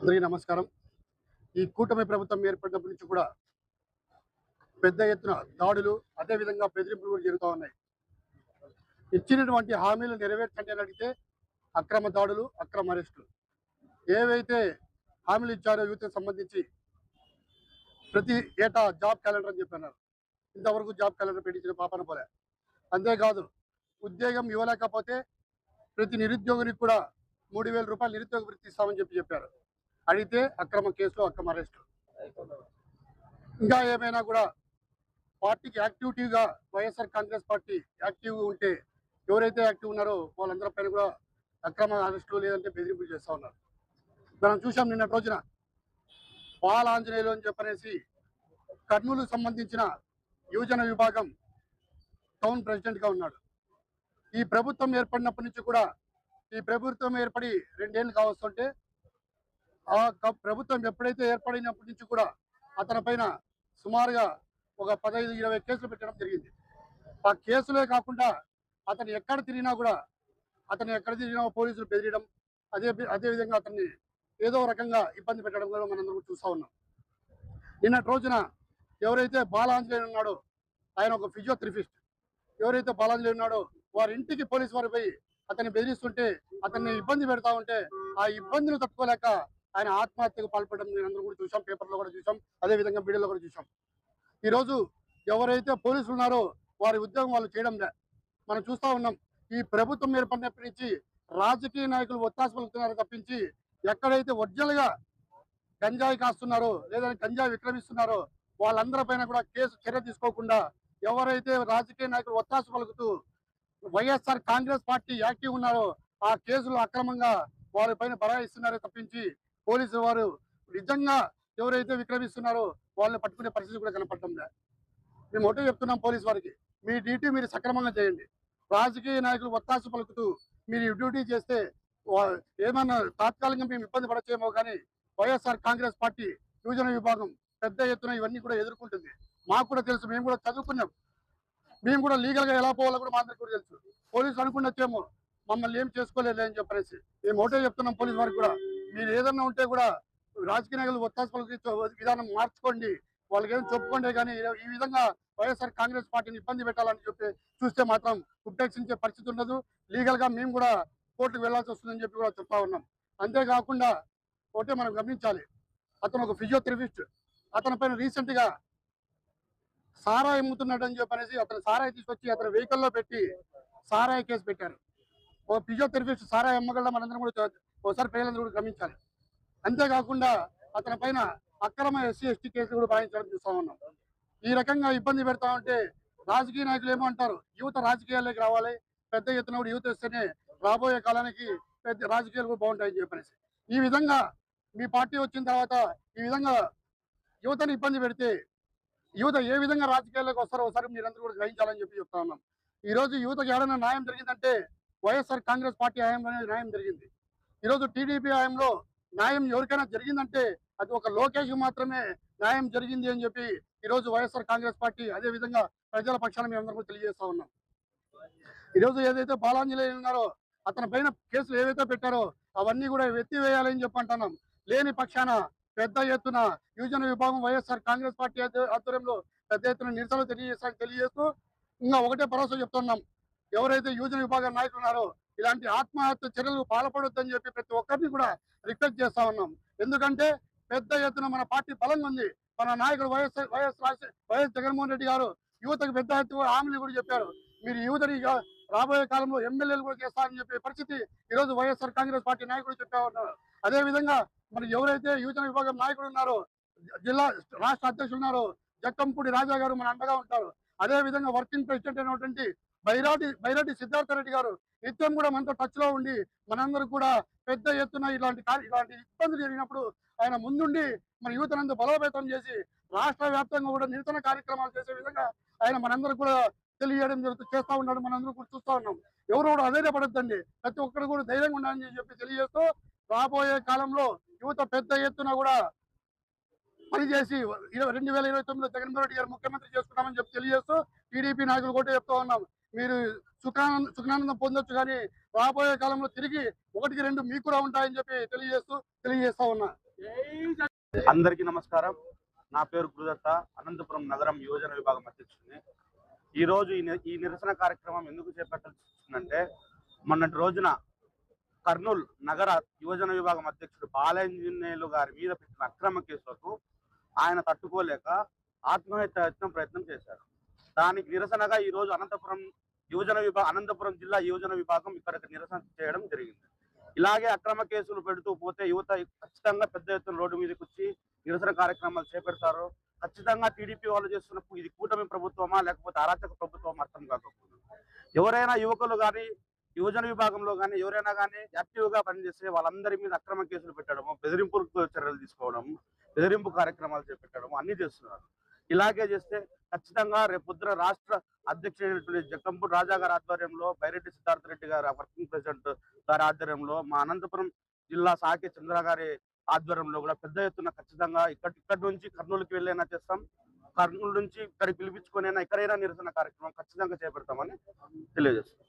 అందరికీ నమస్కారం. ఈ కూటమి ప్రభుత్వం ఏర్పడినప్పటి నుంచి కూడా పెద్ద ఎత్తున దాడులు, అదే విధంగా బెదిరింపులు కూడా జరుగుతా ఉన్నాయి. ఇచ్చినటువంటి హామీలు నెరవేర్చండి అని అడిగితే అక్రమ దాడులు, అక్రమ అరెస్టులు. ఏవైతే హామీలు ఇచ్చారో యూత్‌కి సంబంధించి ప్రతి ఏటా జాబ్ క్యాలెండర్ అని చెప్పన్నారు. ఇంతవరకు జాబ్ క్యాలెండర్ పెట్టించిన పాపాన పోలే. అంతేకాదు, ఉద్యోగం ఇవ్వలేకపోతే ప్రతి నిరుద్యోగినికి కూడా రూ. 3,000 నిరుద్యోగ వృత్తి ఇస్తామని చెప్పారు. అడిగితే అక్రమ కేసులు, అక్రమ అరెస్టులు. ఇంకా ఏమైనా కూడా పార్టీకి యాక్టివిటీగా వైఎస్ఆర్ కాంగ్రెస్ పార్టీ యాక్టివ్గా ఉంటే ఎవరైతే యాక్టివ్ ఉన్నారో వాళ్ళందరి పైన కూడా అక్రమ అరెస్టులు లేదంటే బెదిరింపులు చేస్తూ ఉన్నారు. మనం చూసాం నిన్నటి రోజున పాల ఆంజనేయులు అని చెప్పనేసి కర్నూలుకు సంబంధించిన యువజన విభాగం టౌన్ ప్రెసిడెంట్గా ఉన్నాడు. ఈ ప్రభుత్వం ఏర్పడినప్పటి నుంచి కూడా ఈ ప్రభుత్వం ఏర్పడి 2 ఏళ్ళు కావస్తుంటే ప్రభుత్వం ఎప్పుడైతే ఏర్పడినప్పటి నుంచి కూడా అతని పైన సుమారుగా ఒక 15-20 కేసులు పెట్టడం జరిగింది. ఆ కేసులే కాకుండా అతను ఎక్కడ తిరిగినా పోలీసులు బెదిరియడం, అదేవిధంగా అతన్ని ఏదో రకంగా ఇబ్బంది పెట్టడం కూడా మనందరం చూస్తూ ఉన్నాం. నిన్నటి రోజున ఎవరైతే బాలాంజనేయులు ఉన్నాడో ఆయన ఒక ఫిజియోథెరపిస్ట్. ఎవరైతే బాలాంజనేయులు ఉన్నాడో వారి ఇంటికి పోలీసు వారు పోయి అతన్ని బెదిరిస్తుంటే, అతన్ని ఇబ్బంది పెడతా ఉంటే ఆ ఇబ్బందిని తట్టుకోలేక ఆయన ఆత్మహత్యకు పాల్పడడం అందరూ కూడా చూసాం, పేపర్లో కూడా చూసాం, అదేవిధంగా మీడియాలో కూడా చూసాం. ఈరోజు ఎవరైతే పోలీసులు ఉన్నారో వారి ఉద్యోగం వాళ్ళు చేయడం లే. మనం చూస్తూ ఉన్నాం. ఈ ప్రభుత్వం ఏర్పడినప్పటి నుంచి రాజకీయ నాయకులు ఒత్తాసు పలుకుతున్నారో తప్పించి ఎక్కడైతే ఒరిజినల్గా గంజాయి కాస్తున్నారో లేదంటే గంజాయి విక్రమిస్తున్నారో వాళ్ళందరి పైన కూడా చర్య తీసుకోకుండా ఎవరైతే రాజకీయ నాయకులు ఒత్తాసు పలుకుతూ వైఎస్ఆర్ కాంగ్రెస్ పార్టీ యాక్టివ్ ఉన్నారో ఆ కేసులు అక్రమంగా వారి పైన బరాయిస్తున్నారో తప్పించి పోలీసులు వారు నిజంగా ఎవరైతే విక్రమిస్తున్నారో వాళ్ళని పట్టుకునే పరిస్థితి కూడా కనపడటం లేదు. మేము ఒకటే చెప్తున్నాం పోలీసు వారికి, మీ డ్యూటీ మీరు సక్రమంగా చేయండి. రాజకీయ నాయకులు ఒత్తాసు పలుకుతూ మీరు డ్యూటీ చేస్తే ఏమన్నా తాత్కాలికంగా మేము ఇబ్బంది పడచ్చేమో కానీ వైఎస్ఆర్ కాంగ్రెస్ పార్టీ యువజన విభాగం పెద్ద ఎత్తున ఇవన్నీ కూడా ఎదుర్కొంటుంది. మాకు కూడా తెలుసు, మేము కూడా చదువుకున్నాం. మేము కూడా లీగల్గా ఎలా పోవాలో కూడా మా అందరికీ కూడా తెలుసు. పోలీసులు అనుకున్నచ్చేమో మమ్మల్ని ఏం చేసుకోలేదు అని చెప్పనేసి మేము ఒకటే చెప్తున్నాం పోలీసు వారికి కూడా, మీరు ఏదన్నా ఉంటే కూడా రాజకీయ నాయకులు ఒత్తాసు పలికి విధానం మార్చుకోండి, వాళ్ళకి ఏం చెప్పుకోండి. కానీ ఈ విధంగా వైఎస్ఆర్ కాంగ్రెస్ పార్టీని ఇబ్బంది పెట్టాలని చెప్పి చూస్తే మాత్రం ఉపేక్షించే పరిస్థితి ఉండదు. లీగల్గా మేము కూడా కోర్టుకు వెళ్లాల్సి వస్తుందని చెప్పి కూడా చెప్తా ఉన్నాం. అంతేకాకుండా ఒకటే మనం గమనించాలి, అతను ఒక ఫిజియోథెరపిస్ట్. అతని పైన రీసెంట్గా సారాయి అమ్ముతున్నాడు అని చెప్పనేసి అతను సారాయి తీసుకొచ్చి అతని వెహికల్లో పెట్టి సారాయి కేసు పెట్టారు. ఓ ఫిజియోథెరపిస్ట్ సారాయి అమ్మగల మనందరం కూడా ఒకసారి ప్రజలందరూ కూడా గమనించాలి. అంతేకాకుండా అతని పైన అక్రమ SC/ST కేసులు కూడా బనాయించడం చూస్తా ఉన్నాం. ఈ రకంగా ఇబ్బంది పెడతా ఉంటే రాజకీయ నాయకులు ఏమో అంటారు, యువత రాజకీయాల్లోకి రావాలి, పెద్ద ఎత్తున కూడా యువత వస్తేనే రాబోయే కాలానికి పెద్ద రాజకీయాలు కూడా బాగుంటాయని చెప్పనేసి ఈ విధంగా మీ పార్టీ వచ్చిన తర్వాత ఈ విధంగా యువతని ఇబ్బంది పెడితే యువత ఏ విధంగా రాజకీయాల్లోకి వస్తారో ఒకసారి మీరందరూ కూడా గ్రహించాలని చెప్పి చెప్తా ఉన్నాం. ఈ రోజు యువతకు ఏదైనా న్యాయం జరిగిందంటే వైఎస్ఆర్ కాంగ్రెస్ పార్టీ హయాంలోనే న్యాయం జరిగింది. ఈరోజు టీడీపీ హయాంలో న్యాయం ఎవరికైనా జరిగిందంటే అది ఒక లోకేష్ మాత్రమే న్యాయం జరిగింది అని చెప్పి ఈరోజు వైఎస్ఆర్ కాంగ్రెస్ పార్టీ అదే విధంగా ప్రజల పక్షాన మేము అందరూ కూడా తెలియజేస్తా ఉన్నాం. ఈరోజు ఏదైతే బాలాంజనేయులు ఉన్నారో అతని పైన కేసులు ఏవైతే పెట్టారో అవన్నీ కూడా ఎత్తివేయాలని చెప్పి అంటున్నాం. లేని పక్షాన పెద్ద ఎత్తున యువజన విభాగం వైఎస్ఆర్ కాంగ్రెస్ పార్టీ ఆధ్వర్యంలో పెద్ద ఎత్తున నిరసనలు తెలియజేస్తూ ఇంకా ఒకటే భరోసా చెప్తున్నాం, ఎవరైతే యువజన విభాగం నాయకులు ఉన్నారో ఇలాంటి ఆత్మహత్య చర్యలు పాల్పడొద్దని చెప్పి ప్రతి ఒక్కరిని కూడా రిక్వెస్ట్ చేస్తా ఉన్నాం. ఎందుకంటే పెద్ద ఎత్తున మన పార్టీ బలంగా ఉంది. మన నాయకుడు వైఎస్ జగన్మోహన్ రెడ్డి గారు యువతకు పెద్ద ఎత్తున హామీలు కూడా చెప్పారు. మీరు యువతని రాబోయే కాలంలో ఎమ్మెల్యేలు కూడా చేస్తారని చెప్పే పరిస్థితి ఈరోజు వైఎస్ఆర్ కాంగ్రెస్ పార్టీ నాయకులు చెప్పా ఉన్నారు. అదే విధంగా మరి ఎవరైతే యువజన విభాగం నాయకులు ఉన్నారో జిల్లా రాష్ట్ర అధ్యక్షులు ఉన్నారో జక్కంపూడి రాజా గారు మన అండగా ఉంటారు. అదే విధంగా వర్కింగ్ ప్రెసిడెంట్ అయినటువంటి బైరాటి సిద్ధార్థ రెడ్డి గారు నిత్యం కూడా మనతో టచ్ లో ఉండి మనందరూ కూడా పెద్ద ఎత్తున ఇలాంటి ఇబ్బందులు జరిగినప్పుడు ఆయన ముందుండి మన యూతనంతా బలోపేతం చేసి రాష్ట్ర వ్యాప్తంగా కూడా నిరసన కార్యక్రమాలు చేసే విధంగా ఆయన మనందరూ కూడా తెలియజేయడం చేస్తా ఉన్నాడు. మనందరూ కూడా చూస్తా ఉన్నాం. ఎవరు కూడా అధైర్యపడద్దండి, ప్రతి ఒక్కరు కూడా ధైర్యంగా ఉండాలని చెప్పి తెలియజేస్తూ రాబోయే కాలంలో యువత పెద్ద ఎత్తున కూడా పనిచేసి 2029లో జగన్మోహన్ రెడ్డి గారు ముఖ్యమంత్రి చేసుకున్నామని చెప్పి తెలియజేస్తూ టీడీపీ నాయకులు కూడా చెప్తా ఉన్నాం, మీరు సుఖానందం పొందొచ్చు కానీ రాబోయే కాలంలో తిరిగి 1-2 మీకు కూడా ఉంటాయని చెప్పి తెలియజేస్తా ఉన్నా. అందరికీ నమస్కారం. నా పేరు గురుదత్త, అనంతపురం నగరం యువజన విభాగం అధ్యక్షుడిని. ఈ రోజు ఈ నిరసన కార్యక్రమం ఎందుకు చేపట్టాల్సిందంటే, మొన్నటి రోజున కర్నూలు నగర యువజన విభాగం అధ్యక్షుడు బాలాంజనేయులు గారి మీద పెట్టిన అక్రమ కేసులకు ఆయన తట్టుకోలేక ఆత్మహత్య ప్రయత్నం చేశారు. దానికి నిరసనగా ఈ రోజు అనంతపురం జిల్లా యువజన విభాగం ఇక్కడికి నిరసన చేయడం జరిగింది. ఇలాగే అక్రమ కేసులు పెడుతూ పోతే యువత ఖచ్చితంగా పెద్ద ఎత్తున రోడ్డు మీదకి వచ్చి నిరసన కార్యక్రమాలు చేపడతారు. ఖచ్చితంగా టీడీపీ వాళ్ళు చేస్తున్నప్పుడు ఇది కూటమి ప్రభుత్వమా లేకపోతే అరాచక ప్రభుత్వం అర్థం కాకపోతుంది. ఎవరైనా యువకులు కానీ యువజన విభాగంలో కానీ ఎవరైనా కానీ యాక్టివ్ గా పనిచేస్తే వాళ్ళందరి మీద అక్రమ కేసులు పెట్టడము, బెదిరింపు చర్యలు తీసుకోవడం, బెదిరింపు కార్యక్రమాలు చేపట్టడం అన్ని చేస్తున్నారు. ఇలాగే చేస్తే ఖచ్చితంగా రేపొద్దున రాష్ట్ర అధ్యక్షుడైనటువంటి జక్కంపూడి రాజా గారి ఆధ్వర్యంలో, బైరెడ్డి సిద్ధార్థ రెడ్డి గారి వర్కింగ్ ప్రెసిడెంట్ గారి ఆధ్వర్యంలో, మా అనంతపురం జిల్లా సాకే చంద్ర గారి ఆధ్వర్యంలో కూడా పెద్ద ఎత్తున ఖచ్చితంగా ఇక్కడి నుంచి కర్నూలుకి వెళ్ళైనా చేస్తాం, కర్నూలు నుంచి ఇక్కడికి పిలిపించుకునైనా ఎక్కడైనా నిరసన కార్యక్రమం ఖచ్చితంగా చేపడతామని తెలియజేస్తాం.